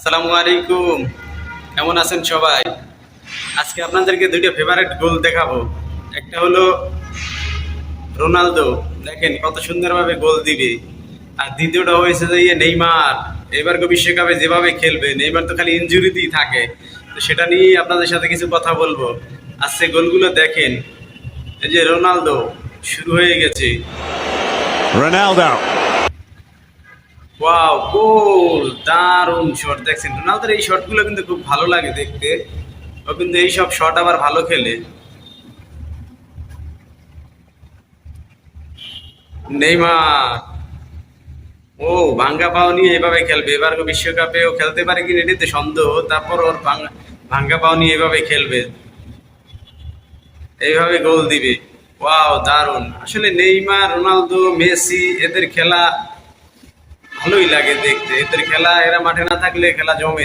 আসসালামু আলাইকুম। কেমন আছেন সবাই? আজকে আপনাদেরকে দুইটা ফেভারিট গোল দেখাবো। একটা হলো রোনালদো, দেখেন কত সুন্দরভাবে গোল দিবে। আর দ্বিতীয়টা হয়েছে যে নেইমার, এবার বিশ্বকাপে যেভাবে খেলবে। নেইমার তো খালি ইনজুরিতেই থাকে, তো সেটা নিয়েই আপনাদের সাথে কিছু কথা বলবো। আজকে গোলগুলো দেখেন। এই যে রোনালদো শুরু হয়ে গেছে। Ronaldo. ওয়াও, গোল! দারুণ শট দেখছেন। রোনালদোর এই শটগুলো কিন্তু খুব ভালো লাগে দেখতে। ও কিন্তু এই সব শট আবার ভালো খেলে। নেইমার, ও ভাঙ্গা পাও নিয়ে এভাবে খেলবে। এবার বিশ্বকাপেও খেলতে পারে কিনা এটাতে সন্দেহ। তারপর ওর ভাঙ্গা পাও নিয়ে এভাবে খেলবে, এইভাবে গোল দিবে। ওয়াও, দারুণ! আসলে নেইমার, রোনালদো, মেসি এদের খেলা ভালোই লাগে দেখতে। এদের খেলা, এরা মাঠে না থাকলে খেলা জমে না।